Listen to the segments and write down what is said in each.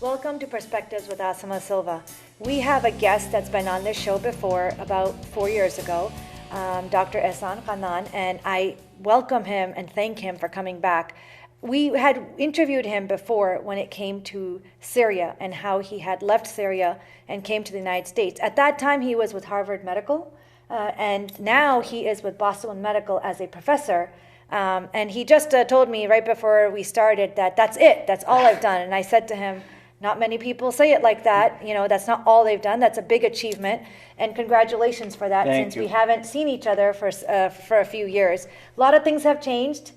Welcome to Perspectives with Asima Silva. We have a guest that's been on this show before about 4 years ago, Dr. Ihsan Kaadan, and I welcome him and thank him for coming back. We had interviewed him before when it came to Syria and how he had left Syria and came to the United States. At that time, he was with Harvard Medical, and now he is with Boston Medical as a professor. And he just told me right before we started that that's it, that's all I've done. And I said to him, not many people say it like that. You know, that's not all they've done. That's a big achievement. And congratulations for that. Thank Since you. we haven't seen each other for a few years. A lot of things have changed.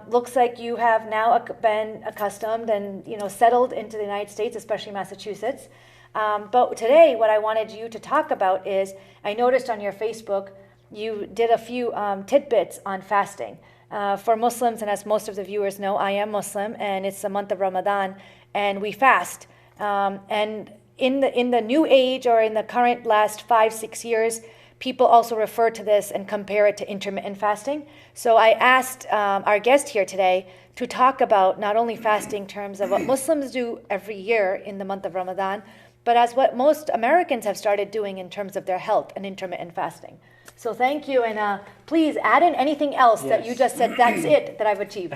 Looks like you have now been accustomed and settled into the United States, especially Massachusetts. But today, what I wanted you to talk about is, I noticed on your Facebook, you did a few tidbits on fasting. For Muslims, and as most of the viewers know, I am Muslim, and it's the month of Ramadan, and we fast. And in the new age, or in the current last 5-6 years, people also refer to this and compare it to intermittent fasting. So I asked our guest here today to talk about not only fasting in terms of what Muslims do every year in the month of Ramadan, but as what most Americans have started doing in terms of their health and intermittent fasting. So thank you, and please add in anything else that you just said, that's it, that I've achieved.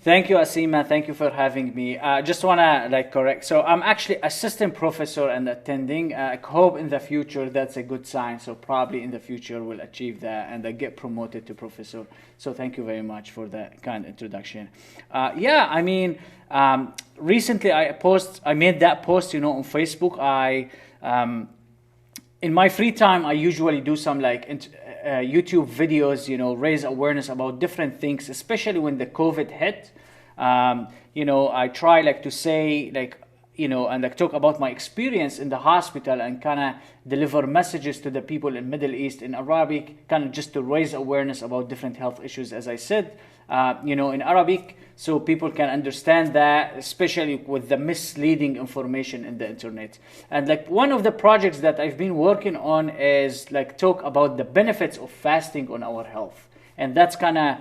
Thank you, Asima. Thank you for having me. Just want to correct. So I'm actually assistant professor and attending. I hope in the future that's a good sign. So probably in the future we'll achieve that and I get promoted to professor. So thank you very much for that kind introduction. Recently I made that post, on Facebook. In my free time, I usually do some YouTube videos, raise awareness about different things, especially when the COVID hit. I try to say and talk about my experience in the hospital and kind of deliver messages to the people in Middle East in Arabic, kind of just to raise awareness about different health issues, as I said, in Arabic, so people can understand that, especially with the misleading information in the internet. And one of the projects that I've been working on is talk about the benefits of fasting on our health. And that's kind of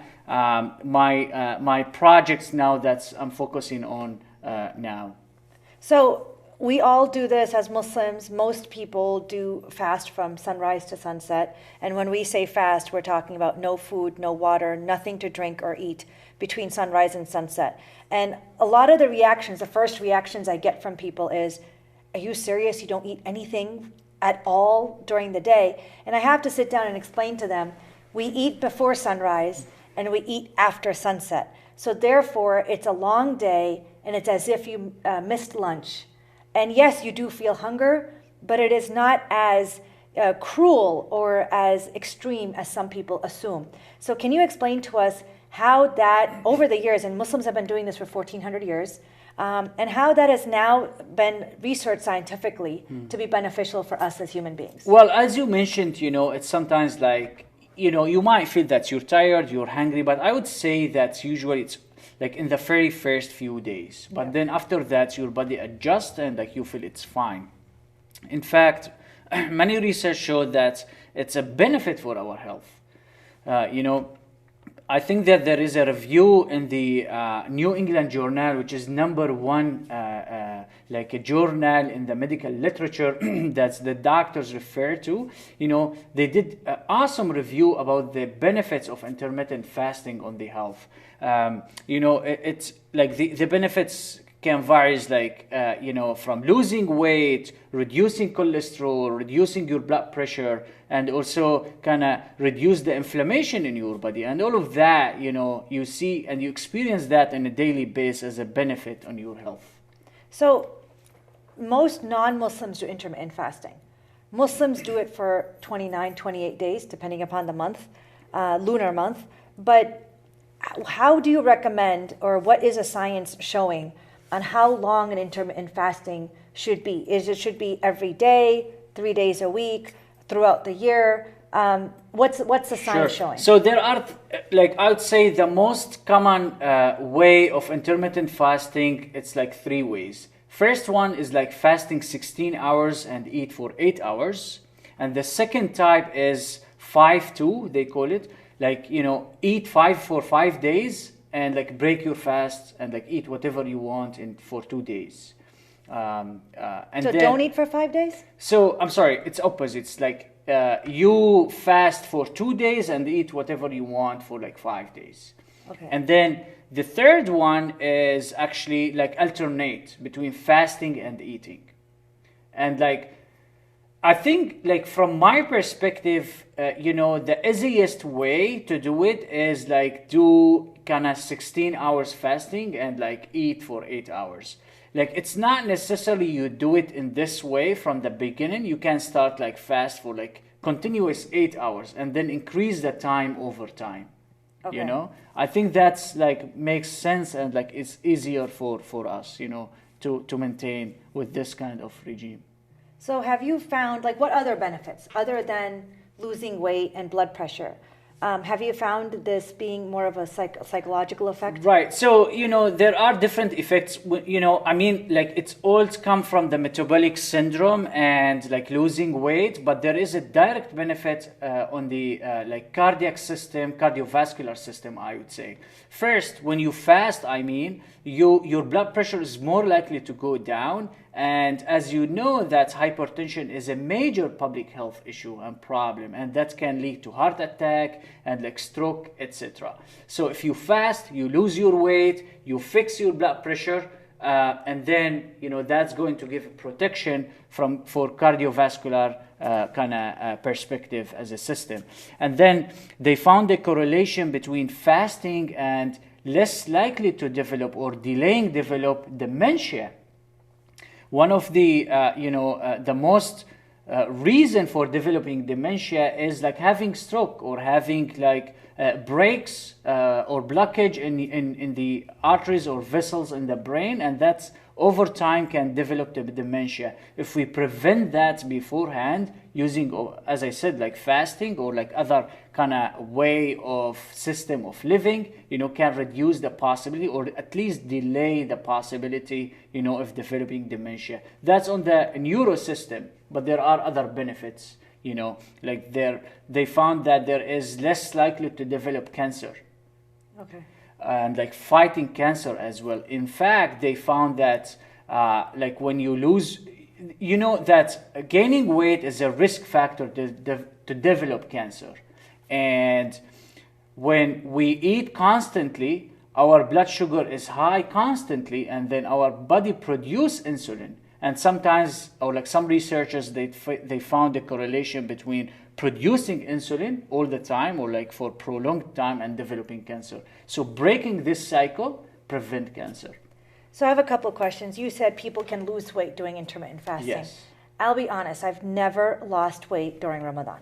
my projects now that I'm focusing on now. So we all do this as Muslims. Most people do fast from sunrise to sunset. And when we say fast, we're talking about no food, no water, nothing to drink or eat between sunrise and sunset. And a lot of the first reactions I get from people is, are you serious? You don't eat anything at all during the day? And I have to sit down and explain to them, we eat before sunrise and we eat after sunset. So therefore, it's a long day and it's as if you missed lunch. And yes, you do feel hunger, but it is not as cruel or as extreme as some people assume. So can you explain to us how that, over the years, and Muslims have been doing this for 1,400 years, and how that has now been researched scientifically to be beneficial for us as human beings? Well, as you mentioned, it's sometimes you might feel that you're tired, you're hungry, but I would say that usually it's in the very first few days. But then after that, your body adjusts and you feel it's fine. In fact, many research showed that it's a benefit for our health. I think that there is a review in the New England Journal, which is number one, a journal in the medical literature that the doctors refer to. They did an awesome review about the benefits of intermittent fasting on the health. It's the benefits can vary from losing weight, reducing cholesterol, reducing your blood pressure, and also kind of reduce the inflammation in your body. And all of that, you see and you experience that on a daily basis as a benefit on your health. So most non-Muslims do intermittent fasting. Muslims do it for 29, 28 days, depending upon the month, lunar month. But how do you recommend, or what is a science showing on how long an intermittent fasting should be? Should be every day, 3 days a week, throughout the year? What's the science showing? So there are, I would say the most common way of intermittent fasting, it's 3 ways. First one is fasting 16 hours and eat for 8 hours. And the second type is 5-2, they call it. Eat for 5 days and break your fast and eat whatever you want for 2 days. And So then, don't eat for 5 days? So I'm sorry, it's opposite. It's like you fast for 2 days and eat whatever you want for like 5 days. Okay. And then the third one is actually like alternate between fasting and eating. And like, I think like from my perspective, the easiest way to do it is like do kind of 16 hours fasting and like eat for 8 hours. Like it's not necessarily you do it in this way from the beginning. You can start like fast for like continuous 8 hours and then increase the time over time. Okay. You know, I think that's like makes sense and like it's easier for us, to maintain with this kind of regime. So have you found, like, what other benefits, other than losing weight and blood pressure? Have you found this being more of a psychological effect? Right. So, there are different effects. Like it's all come from the metabolic syndrome and like losing weight, but there is a direct benefit on the like cardiac system, cardiovascular system, I would say. First, when you fast, your blood pressure is more likely to go down. And as you know, that hypertension is a major public health issue and problem, and that can lead to heart attack and like stroke, etc. So if you fast, you lose your weight, you fix your blood pressure, and then that's going to give protection for cardiovascular kind of perspective as a system. And then they found a correlation between fasting and less likely to develop or delaying develop dementia. One of the the most reason for developing dementia is like having stroke or having like breaks or blockage in the arteries or vessels in the brain, and that's over time can develop the dementia. If we prevent that beforehand using, as I said, like fasting or like other kind of way of system of living, can reduce the possibility or at least delay the possibility, of developing dementia. That's on the neuro system, but there are other benefits, like they found that there is less likely to develop cancer. Okay. And like fighting cancer as well. In fact, they found that like when you lose, that gaining weight is a risk factor to develop cancer. And when we eat constantly, our blood sugar is high constantly, and then our body produce insulin. And sometimes, or like some researchers, they found a correlation between producing insulin all the time or like for prolonged time and developing cancer. So breaking this cycle prevent cancer. So I have a couple of questions. You said people can lose weight doing intermittent fasting. Yes. I'll be honest, I've never lost weight during Ramadan.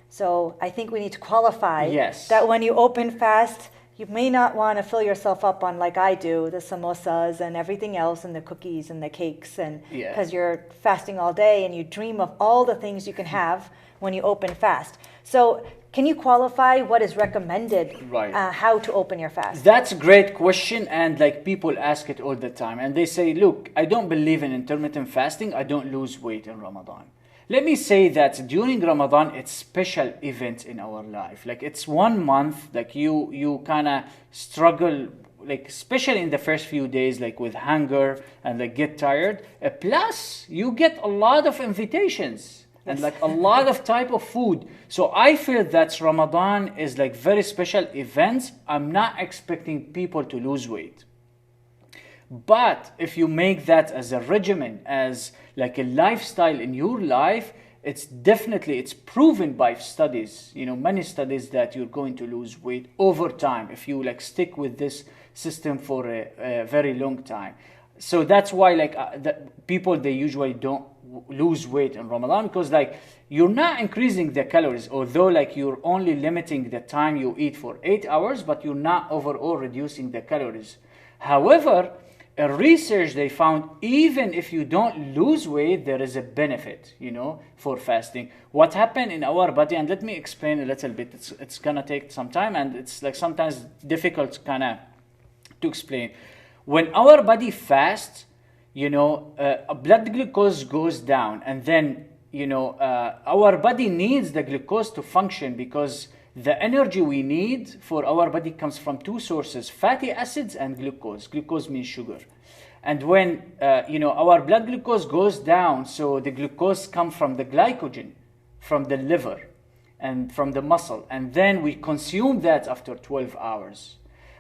So I think we need to qualify that when you open fast, you may not want to fill yourself up on, like I do, the samosas and everything else and the cookies and the cakes, and because you're fasting all day and you dream of all the things you can have when you open fast. So can you qualify what is recommended, how to open your fast? That's a great question, and like people ask it all the time, and they say, look, I don't believe in intermittent fasting, I don't lose weight in Ramadan. Let me say that during Ramadan, it's special event in our life. Like it's 1 month, like you kind of struggle, like especially in the first few days, like with hunger and like get tired. Plus, you get a lot of invitations and like a lot of type of food. So I feel that Ramadan is like very special events. I'm not expecting people to lose weight. But if you make that as a regimen, as like a lifestyle in your life, it's proven by studies, many studies, that you're going to lose weight over time if you like stick with this system for a very long time. So that's why like people, they usually don't lose weight in Ramadan, because like you're not increasing the calories, although like you're only limiting the time you eat for 8 hours, but you're not overall reducing the calories. However, in research, they found even if you don't lose weight, there is a benefit, for fasting. What happened in our body, and let me explain a little bit. It's gonna take some time, and it's like sometimes difficult to explain. When our body fasts, blood glucose goes down, and then our body needs the glucose to function, because the energy we need for our body comes from two sources, fatty acids and glucose. Glucose means sugar. And when our blood glucose goes down, so the glucose comes from the glycogen, from the liver and from the muscle, and then we consume that after 12 hours.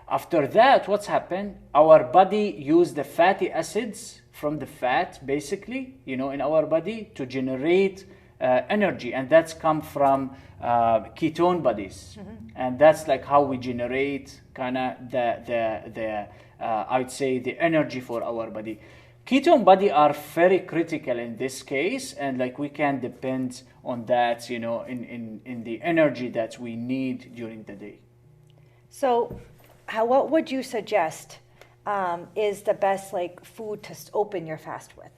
After that, what's happened? Our body uses the fatty acids from the fat, basically, in our body to generate energy, and that's come from ketone bodies, and that's like how we generate kind of the I'd say the energy for our body. Ketone body are very critical in this case, and like we can depend on that, in the energy that we need during the day. So, what would you suggest is the best food to open your fast with?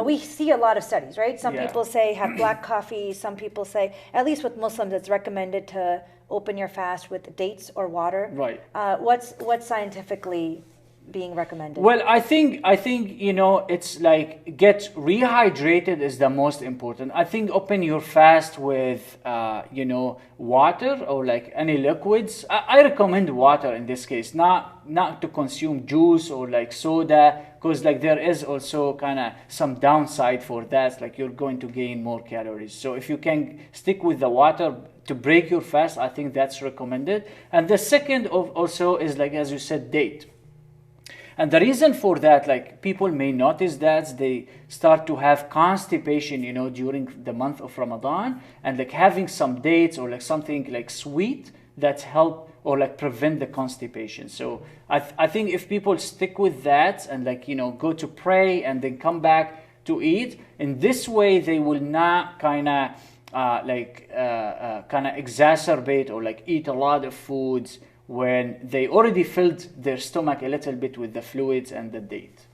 We see a lot of studies, right? Some people say have black coffee. Some people say, at least with Muslims, it's recommended to open your fast with dates or water. Right. What's scientifically being recommended? Well, I think it's like get rehydrated is the most important. I think open your fast with water or like any liquids. I recommend water in this case, not to consume juice or like soda, because like there is also kind of some downside for that, like you're going to gain more calories. So if you can stick with the water to break your fast, I think that's recommended. And the second also is, like as you said, date. And the reason for that, like people may notice that they start to have constipation, during the month of Ramadan, and like having some dates or like something like sweet that help or like prevent the constipation. So I think if people stick with that and like, go to pray and then come back to eat, in this way they will not kind of exacerbate or like eat a lot of foods when they already filled their stomach a little bit with the fluids and the date.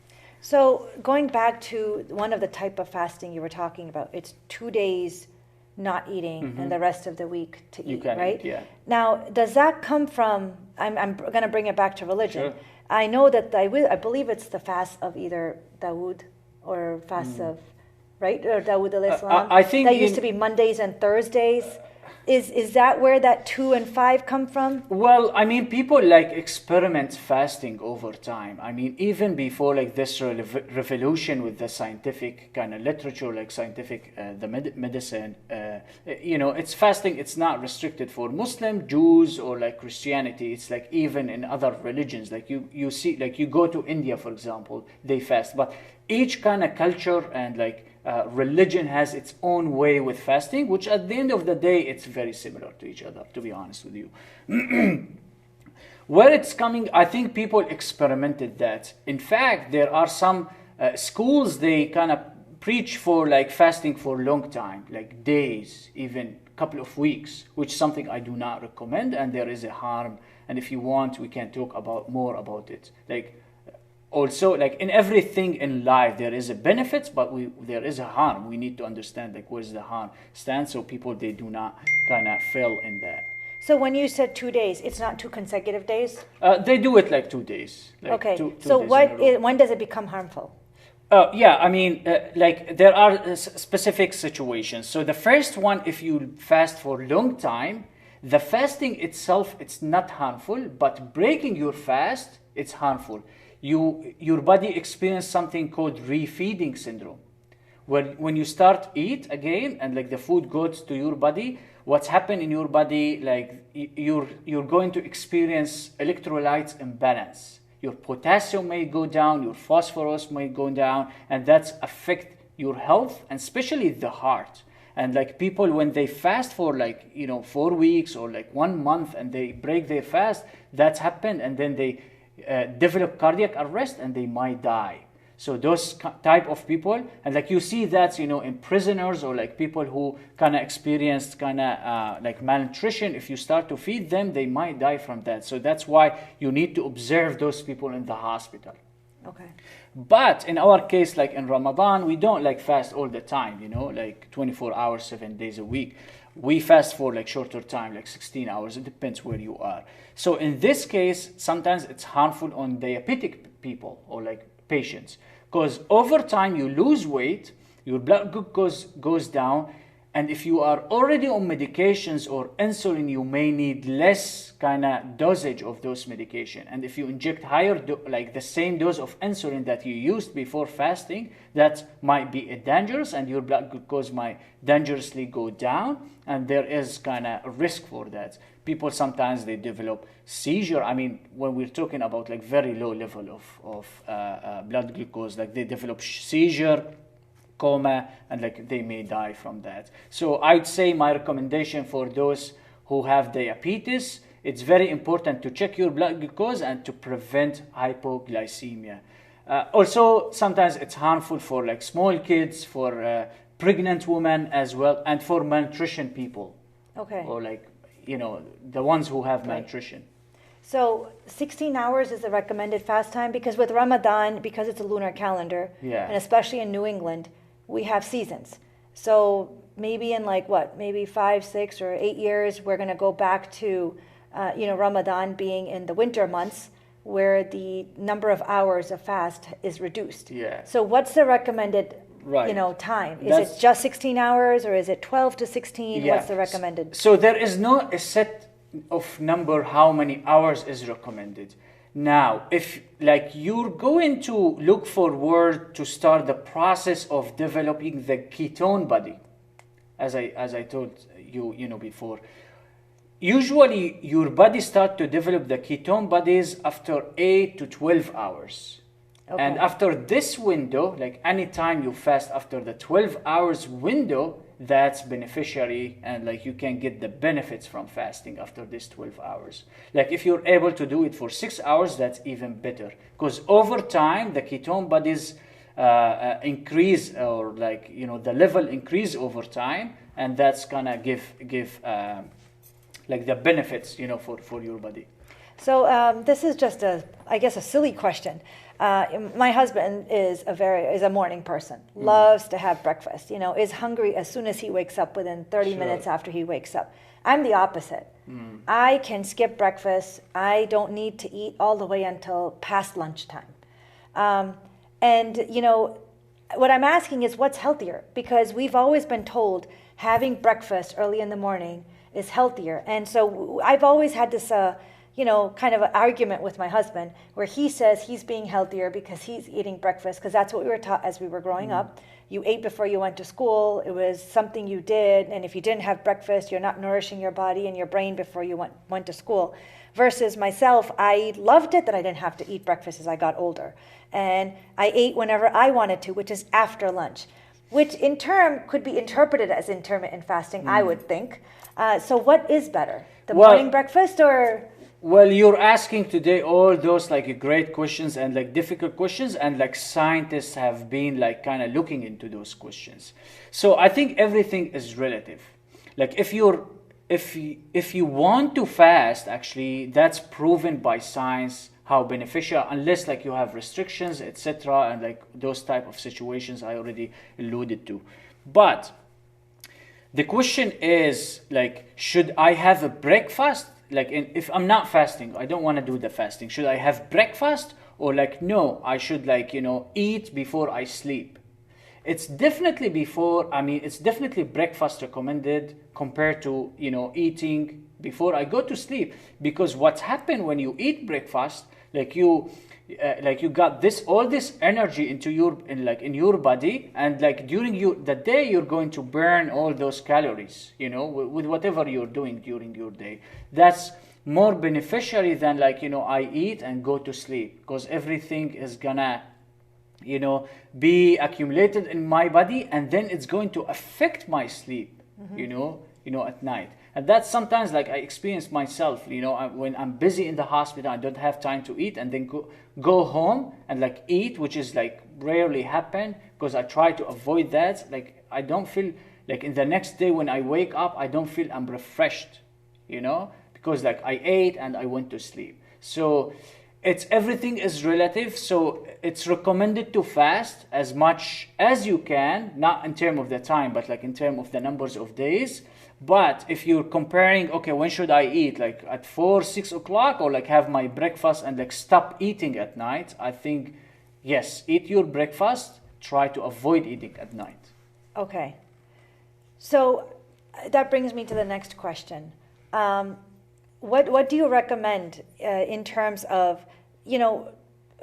So going back to one of the type of fasting you were talking about, it's 2 days not eating and the rest of the week to eat, right? Yeah. Now, does that come from, I'm going to bring it back to religion. Sure. I know that I believe it's the fast of either Dawood or fast of, right? Or Dawood al-Islam. I think that used to be Mondays and Thursdays. Is that where that 2 and 5 come from? Well, I mean, people like experiment fasting over time. I mean, even before like this revolution with the scientific kind of literature, like scientific, the medicine, it's fasting. It's not restricted for Muslim, Jews, or like Christianity. It's like even in other religions. Like you see, like you go to India, for example, they fast. But each kind of culture and like religion has its own way with fasting, which at the end of the day, it's very similar to each other, to be honest with you. Where it's coming, I think people experimented that. In fact, there are some schools, they kind of preach for like fasting for a long time, like days, even a couple of weeks, which is something I do not recommend, and there is a harm. And if you want, we can talk more about it. Also, like in everything in life, there is a benefit, but there is a harm. We need to understand like where's the harm stands, so people they do not kind of fail in that. So when you said 2 days, it's not 2 consecutive days? They do it like 2 days. Like okay. Two so days when does it become harmful? I mean, like there are specific situations. So the first one, if you fast for a long time, the fasting itself, it's not harmful, but breaking your fast, it's harmful. Your body experiences something called refeeding syndrome, where when you start eat again and like the food goes to your body, what's happened in your body, like you're going to experience electrolytes imbalance. Your potassium may go down, your phosphorus may go down, and that's affect your health and especially the heart. And like people, when they fast for 4 weeks or like 1 month and they break their fast, that's happened, and then they develop cardiac arrest and they might die. So those type of people, and like you see that in prisoners or like people who kind of experienced like malnutrition, if you start to feed them, they might die from that. So that's why you need to observe those people in the hospital. Okay. But in our case, like in Ramadan, we don't like fast all the time, like 24 hours, 7 days a week. We fast for like shorter time, like 16 hours. It depends where you are. So in this case, sometimes it's harmful on diabetic people or like patients, because over time you lose weight, your blood glucose goes down, And if you are already on medications or insulin, you may need less kind of dosage of those medication. And if you inject higher, like the same dose of insulin that you used before fasting, that might be dangerous, and your blood glucose might dangerously go down. And there is kind of a risk for that. People sometimes they develop seizure. I mean, when we're talking about like very low level of blood glucose, like they develop seizure, coma, and like they may die from that. So I'd say my recommendation for those who have diabetes, it's very important to check your blood glucose and to prevent hypoglycemia. Also, sometimes it's harmful for like small kids, for pregnant women as well, and for malnutrition people. Okay. Or like, the ones who have malnutrition. So 16 hours is the recommended fast time, because with Ramadan, because it's a lunar calendar, and especially in New England, we have seasons. So maybe in maybe 5, 6, or 8 years, we're going to go back to, Ramadan being in the winter months, where the number of hours of fast is reduced. Yeah. So what's the recommended, time? Is it just 16 hours, or is it 12 to 16? Yeah. What's the recommended? So there is no a set of number how many hours is recommended. Now, if like you're going to look forward to start the process of developing the ketone body, as I told you before, usually your body start to develop the ketone bodies after 8 to 12 hours. Okay. And after this window, like any time you fast after the 12 hours window, that's beneficiary, and like you can get the benefits from fasting after this 12 hours. Like if you're able to do it for 6 hours, that's even better, because over time the ketone bodies increase, or like the level increase over time, and that's gonna give like the benefits for your body. So this is just a silly question. My husband is a morning person, loves to have breakfast, is hungry as soon as he wakes up, within 30 minutes after he wakes up. I'm the opposite. I can skip breakfast. I don't need to eat all the way until past lunchtime. And what I'm asking is, what's healthier? Because we've always been told having breakfast early in the morning is healthier. And so I've always had this kind of an argument with my husband, where he says he's being healthier because he's eating breakfast, because that's what we were taught as we were growing up. You ate before you went to school. It was something you did, and if you didn't have breakfast, you're not nourishing your body and your brain before you went to school. Versus myself, I loved it that I didn't have to eat breakfast as I got older, and I ate whenever I wanted to, which is after lunch, which in turn could be interpreted as intermittent fasting, I would think. So what is better, the morning breakfast or... Well, you're asking today all those like great questions and like difficult questions, and like scientists have been like kind of looking into those questions. So I think everything is relative. Like if you want to fast, actually that's proven by science how beneficial, unless like you have restrictions, etc., and like those type of situations I already alluded to. But the question is like, should I have a breakfast? Like if I'm not fasting, I don't want to do the fasting, should I have breakfast? Or like, no, I should like, eat before I sleep. It's definitely breakfast recommended compared to, eating before I go to sleep. Because what's happened when you eat breakfast, like you got all this energy in your body, and like during the day you're going to burn all those calories, with whatever you're doing during your day. That's more beneficiary than like, I eat and go to sleep, because everything is gonna, be accumulated in my body, and then it's going to affect my sleep, at night. And that's sometimes like I experience myself, when I'm busy in the hospital, I don't have time to eat, and then go home and like eat, which is like rarely happen, because I try to avoid that. Like I don't feel like in the next day when I wake up, I don't feel I'm refreshed, because like I ate and I went to sleep. So everything is relative. So it's recommended to fast as much as you can, not in terms of the time, but like in terms of the numbers of days. But if you're comparing, okay, when should I eat? Like at 4, 6 o'clock, or like have my breakfast and like stop eating at night? I think, yes, eat your breakfast. Try to avoid eating at night. Okay. So that brings me to the next question. What do you recommend in terms of,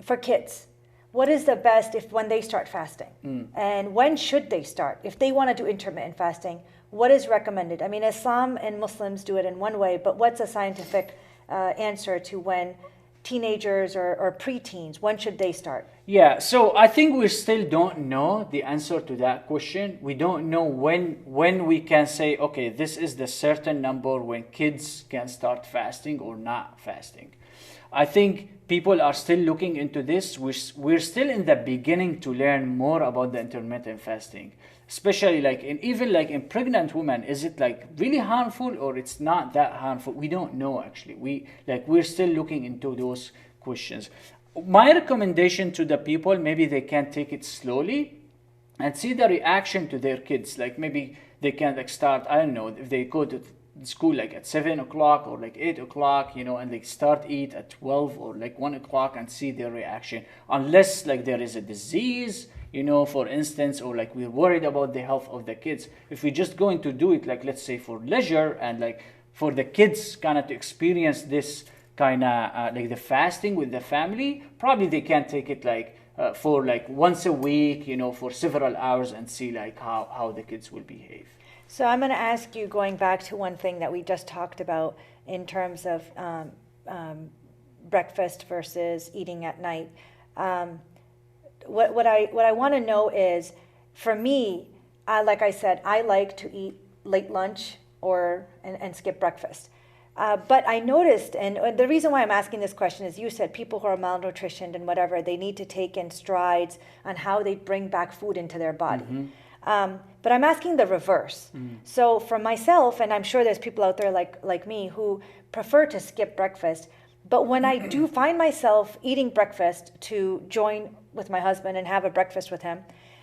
for kids? What is the best when they start fasting? And when should they start? If they want to do intermittent fasting, what is recommended? I mean, Islam and Muslims do it in one way, but what's a scientific answer to when teenagers or preteens, when should they start? Yeah, so I think we still don't know the answer to that question. We don't know when we can say, okay, this is the certain number when kids can start fasting or not fasting. I think people are still looking into this. We're still in the beginning to learn more about the intermittent fasting, especially even in pregnant women. Is it really harmful or it's not that harmful? We don't know actually. We're still looking into those questions. My recommendation to the people, maybe they can take it slowly and see the reaction to their kids. Maybe they can start, I don't know, if they go to school at 7 o'clock or 8 o'clock, and they start eat at 12 or 1 o'clock and see their reaction. Unless there is a disease, for instance, or we're worried about the health of the kids. If we're just going to do it, let's say for leisure and for the kids kind of to experience this kind of the fasting with the family, probably they can take it for once a week, for several hours and see how the kids will behave. So I'm going to ask you, going back to one thing that we just talked about in terms of breakfast versus eating at night. What I want to know is, for me, like I said, I like to eat late lunch and skip breakfast. But I noticed, and the reason why I'm asking this question is you said people who are malnutritioned and whatever, they need to take in strides on how they bring back food into their body. Mm-hmm. But I'm asking the reverse. Mm-hmm. So for myself, and I'm sure there's people out there like me who prefer to skip breakfast, but when I do find myself eating breakfast to join with my husband and have a breakfast with him,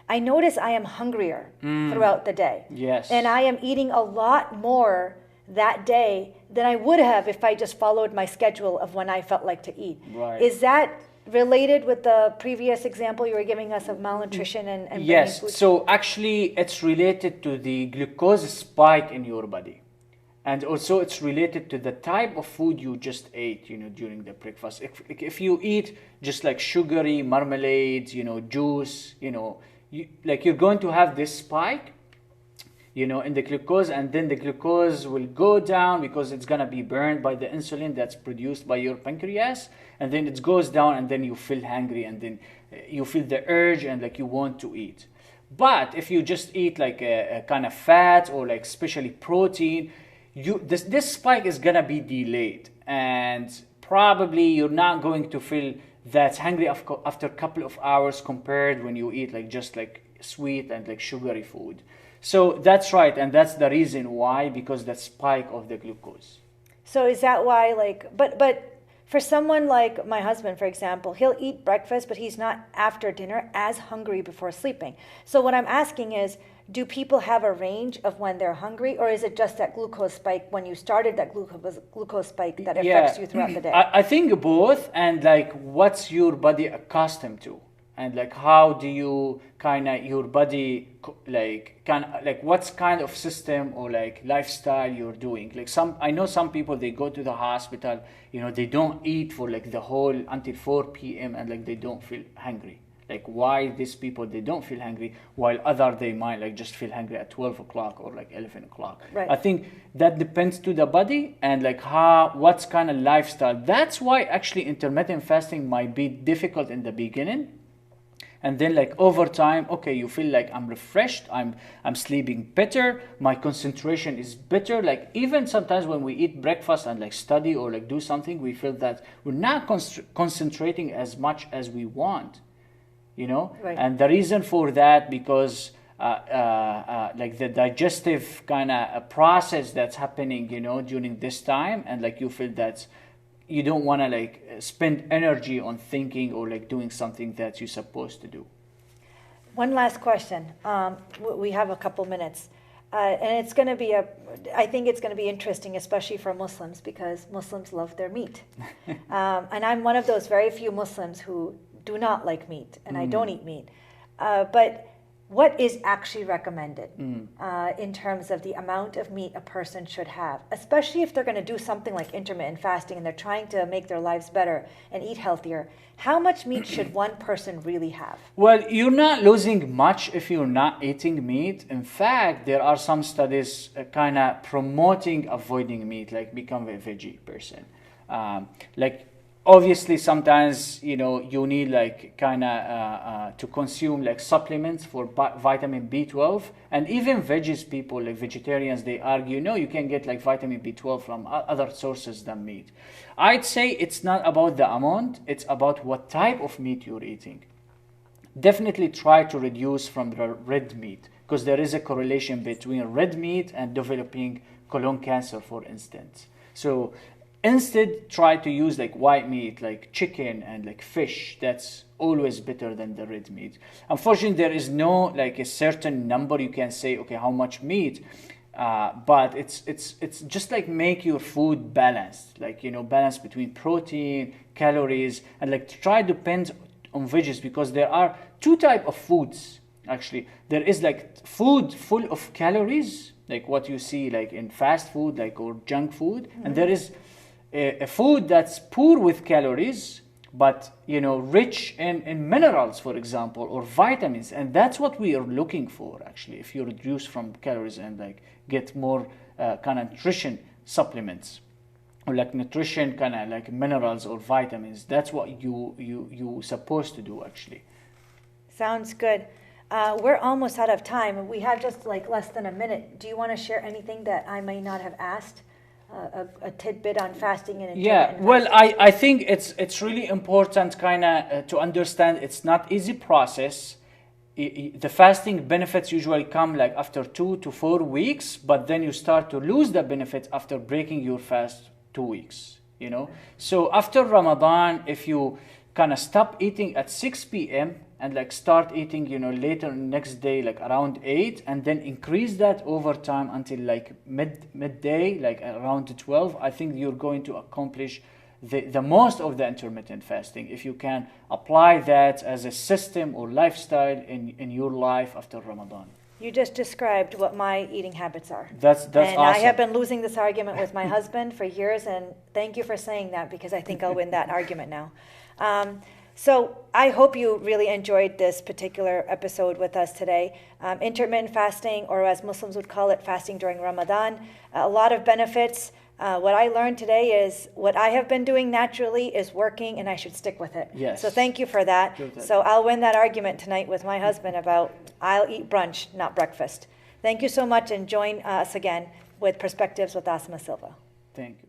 I notice I am hungrier throughout the day. Yes. And I am eating a lot more that day than I would have if I just followed my schedule of when I felt like to eat. Right. Is that related with the previous example you were giving us of malnutrition and yes, food? So actually it's related to the glucose spike in your body. And also it's related to the type of food you just ate, during the breakfast. If you eat just sugary marmalades, juice, you're going to have this spike, in the glucose, and then the glucose will go down because it's going to be burned by the insulin that's produced by your pancreas, and then it goes down, and then you feel hungry, and then you feel the urge and you want to eat. But if you just eat a kind of fat or especially protein, this spike is going to be delayed, and probably you're not going to feel that hungry after a couple of hours compared when you eat just sweet and sugary food. So that's right, and that's the reason why, because the spike of the glucose. So is that why, but for someone like my husband, for example, he'll eat breakfast, but he's not after dinner as hungry before sleeping. So what I'm asking is, do people have a range of when they're hungry, or is it just that glucose spike when you started that glucose spike that affects you throughout the day? I think both, and what's your body accustomed to? And how do you your body what's kind of system or lifestyle you're doing? I know some people, they go to the hospital, they don't eat for the whole until 4 p.m. and they don't feel hungry. Why these people, they don't feel hungry, while other they might just feel hungry at 12 o'clock or 11 o'clock. Right. I think that depends to the body and what's kind of lifestyle. That's why actually intermittent fasting might be difficult in the beginning. And then over time, okay, you feel I'm refreshed, I'm sleeping better, my concentration is better. Even sometimes when we eat breakfast and study or do something, we feel that we're not concentrating as much as we want, Right. And the reason for that, because the digestive kind of process that's happening, during this time, and you feel that you don't want to spend energy on thinking or doing something that you're supposed to do. One last question. We have a couple minutes. And it's going to be I think it's going to be interesting, especially for Muslims, because Muslims love their meat. And I'm one of those very few Muslims who do not like meat, and I don't eat meat. But what is actually recommended in terms of the amount of meat a person should have, especially if they're going to do something like intermittent fasting and they're trying to make their lives better and eat healthier. How much meat should one person really have? Well, you're not losing much if you're not eating meat. In fact, there are some studies kind of promoting avoiding meat, like become a veggie person. Like obviously sometimes, you know, you need like kind of to consume like supplements for vitamin B12, and even veggies people, like vegetarians, they argue, no, you can get like vitamin B12 from other sources than meat. I'd say it's not about the amount, it's about what type of meat you're eating. Definitely try to reduce from the red meat, because there is a correlation between red meat and developing colon cancer, for instance. So instead, try to use like white meat, like chicken and like fish. That's always better than the red meat. Unfortunately, there is no like a certain number you can say, okay, how much meat. But it's just like make your food balanced, like, you know, balance between protein, calories, and like try to depend on veggies, because there are two types of foods actually. There is like food full of calories, like what you see like in fast food, like, or junk food, and there is a food that's poor with calories, but, you know, rich in minerals, for example, or vitamins. And that's what we are looking for, actually, if you reduce from calories and like get more kind of nutrition supplements, or like nutrition kind of like minerals or vitamins. That's what you supposed to do, actually. Sounds good. We're almost out of time. We have just like less than a minute. Do you want to share anything that I may not have asked? A tidbit on fasting and intermittent fasting? Well, I think it's really important kind of to understand it's not easy process. The fasting benefits usually come like after 2 to 4 weeks, but then you start to lose the benefits after breaking your fast 2 weeks, you know. So after Ramadan, if you kind of stop eating at 6 p.m. and like start eating, you know, later next day, like around 8, and then increase that over time until like midday, like around 12, I think you're going to accomplish the most of the intermittent fasting if you can apply that as a system or lifestyle in your life after Ramadan. You just described what my eating habits are. That's and awesome. I have been losing this argument with my husband for years, and thank you for saying that, because I think I'll win that argument now. So I hope you really enjoyed this particular episode with us today. Intermittent fasting, or as Muslims would call it, fasting during Ramadan. A lot of benefits. What I learned today is what I have been doing naturally is working, and I should stick with it. Yes. So thank you for that. So I'll win that argument tonight with my husband about I'll eat brunch, not breakfast. Thank you so much, and join us again with Perspectives with Asima Silva. Thank you.